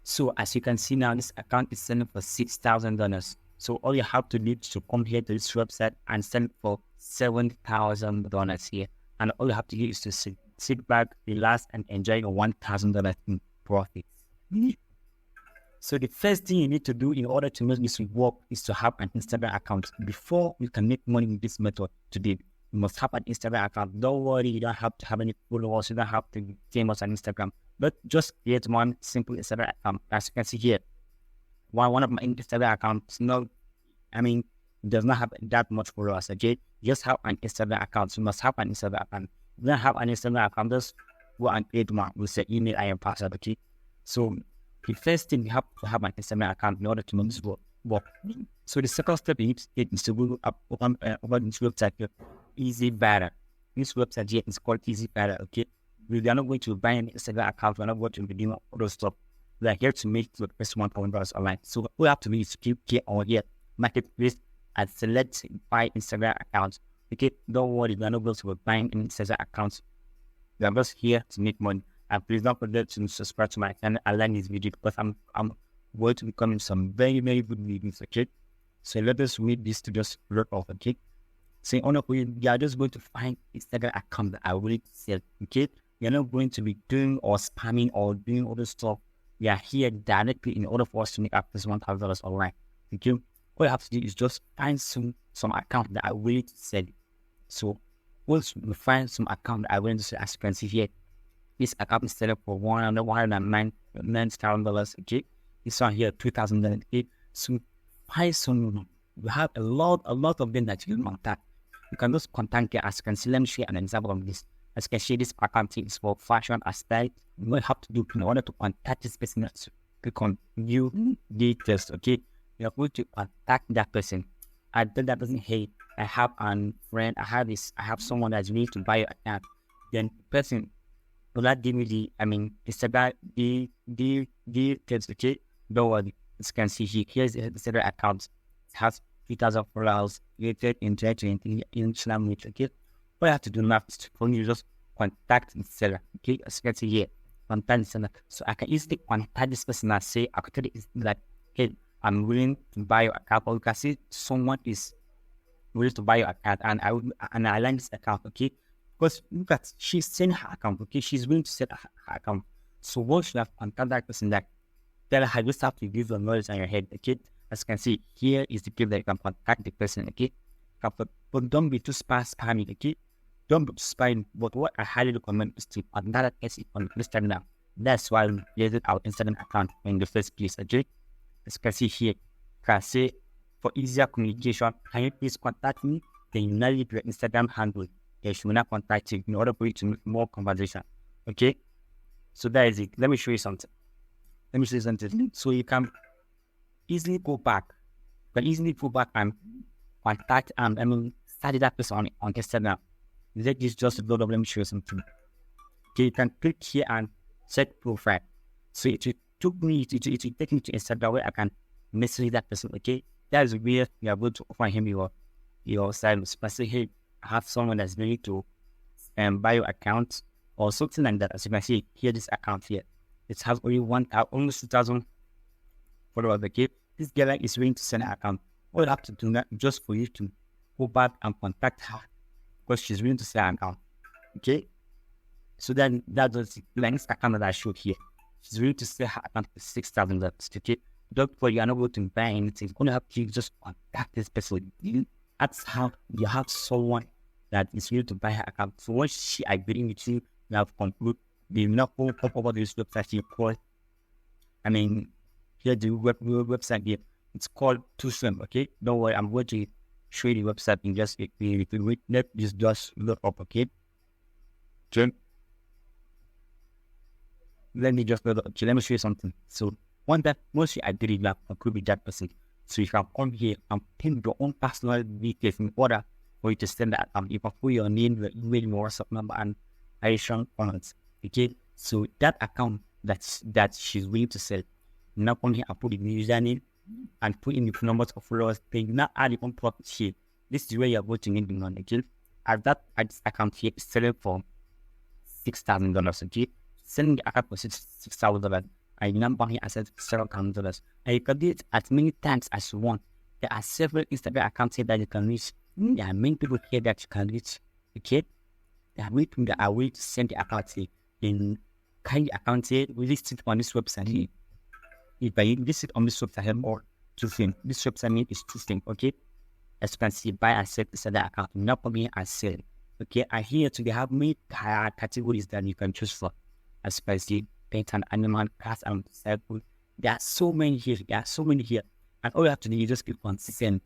So as you can see now, this account is selling for $6,000. So all you have to do is to come here to this website and sell for $7,000 here. And all you have to do is to sit back, relax, and enjoy your $1,000 in profits. So the first thing you need to do in order to make this work is to have an Instagram account. Before you can make money with this method today, you must have an Instagram account. Don't worry, you don't have to have any followers, you don't have to be famous on Instagram. But just create one simple Instagram account. As you can see here, one of my Instagram accounts, does not have that much followers, okay? Just have an Instagram account. So you must have an Instagram account. If you don't have an Instagram account, just go and create one with the email and password, okay? So the first thing, you have to have an Instagram account in order to make this work. So the second step you need to take is to go up over this website here, Easy Better. This website here is called Easy Better, okay? We are not going to buy an Instagram account. We're not going to be doing all those stuff. We are here to make the first $1,000 online. So what we have to do is to keep here on here, marketplace, and select buy Instagram accounts. Okay, don't worry, we are not going to be buying an Instagram account. We are just here to make money. And please don't forget to subscribe to my channel and like this video, because I'm going to be coming some very, very good videos, okay? So let us read this to just work off, okay? So we are just going to find Instagram account that I will sell, okay? You're not going to be doing or spamming or doing all this stuff. We are here directly in order for us to make up this $1,000 online. Okay? All you have to do is just find some account that are willing to sell. So once you find some account that are willing to sell, as you can see here, this account is selling for $109,000. Okay? This one here, $2,000. Okay? So find some. We have a lot of them that you can contact. You can just contact here. As you can see, let me show you an example of this. As you can see, this account is for fashion aspect. What you have to do in order to contact this person, click on view details, okay? You're going to contact that person. I tell that person, hey, I have a friend, I have someone that's willing to buy your account. Then the person will not give me Instagram, the details, okay? Don't worry. As you can see here, here's the Instagram account. It has 3,000 followers, created in 2020 in Islam, okay? What you have to do now is to only just contact the seller, okay? As you can see here, contact the seller. So I can easily contact this person and say, I could tell you like, hey, I'm willing to buy your account. Or you can see someone is willing to buy your account, and I like this account, okay? Because look at, she's selling her account, okay? She's willing to sell her account. So once you have contacted that person, like, tell her, you just have to give your knowledge on your head, okay? As you can see, here is the clip that you can contact the person, okay? But don't be too spammy, okay? Don't be too spammy. But what I highly recommend is to contact us on Instagram. That's why we created our Instagram account in the first place, okay? As you can see here, you can say, for easier communication, can you please contact me? Then you now leave your Instagram handle. Then she will not contact you in order for you to make more conversation, okay? So that is it. Let me show you something. So you can easily go back. You can easily go back and contact study that person on Instagram. Let this just load up. Let me show you something. Okay, you can click here and set profile. So it will take me to Instagram where I can message that person. Okay, that is where you are going to offer him your service. But say, hey, I have someone that's ready to buy your account or something like that. As you can see here, this account here, it has only almost 2,000 followers. Okay, this girl is willing to send an account. All you have to do that just for you to go back and contact her, because she's willing to sell an account. Okay, so then that's the next account that I showed here. She's willing to sell her account for $6,000. Okay, don't worry, you are not going to buy anything. Only have to just contact this person. That's how you have someone that is willing to buy her account. So once she agrees with you, you have concluded. They will not pop over this website you call. Here the website here. It's called Tusum. Okay, don't worry, I'm going to show you the website in just a minute. Let this just look up. Okay. Let me just load up. Okay, let me show you something. So once you agree, you have concluded with that person. So you can come here and pin your own personal details in order for you to send that account. You can put your name, your email, your WhatsApp number, and additional comments. Okay, so that account that she's willing to sell, now come here and put the username and put in the numbers of followers. Then you now add your own profit here. This is where you're going to need the money. Okay, at this account here is selling for $6,000. Okay, selling the account for $6,000. and you now buy access to several $1,000. And you can do it as many times as you want. There are several Instagram accounts here that you can reach. There are many people here that you can reach. Okay? There are many people that are willing to send the account here. In kind of account here, we list it on this website here. If I visit on this website here, or two things. This website name is two things, okay? As you can see, buy and sell is the account, not buy and sell. Okay, and here too, they have many categories that you can choose for. As you can see, paint and animal, cars and cycle. There are so many here. And all you have to do is just click on send.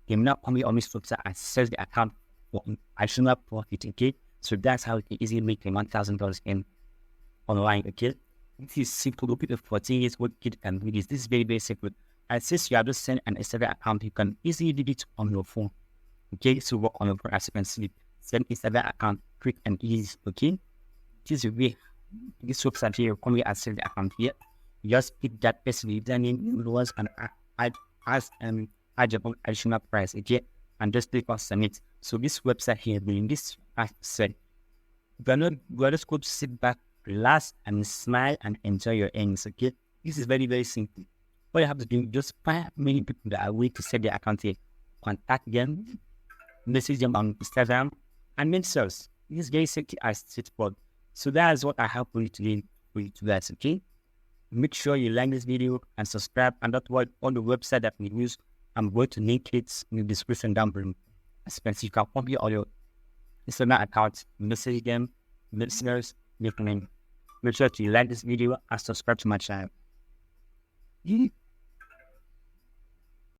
You not only on this website and sell the account for additional profit, okay? So that's how you can easily make $1,000 in online, okay? This is simple. Look at the 14 years what kid can do this. This is very, very simple. And since you have just sent an Instagram account, you can easily do it on your phone. Okay, so work on your phone as you can see. Send Instagram account quick and easy. Okay, this is the way. This website here, come here and send the account here. You just pick that person with their name, followers, and add your additional price. Okay, and just click on submit. So this website here, doing this, as I said, we're just going to sit back, relax, and smile and enjoy your earnings. Okay, this is very, very simple. All you have to do is just find many people that are willing to set their account here, contact them, message them on Instagram, and make sales. This is very simple as straightforward. So that's what I have for you today, guys, okay? Make sure you like this video and subscribe, and that's what all the website that we use, I'm going to link it in the description down below. As you can see, you can copy all your Instagram accounts, message them, listeners, make sure to like this video and subscribe to my channel.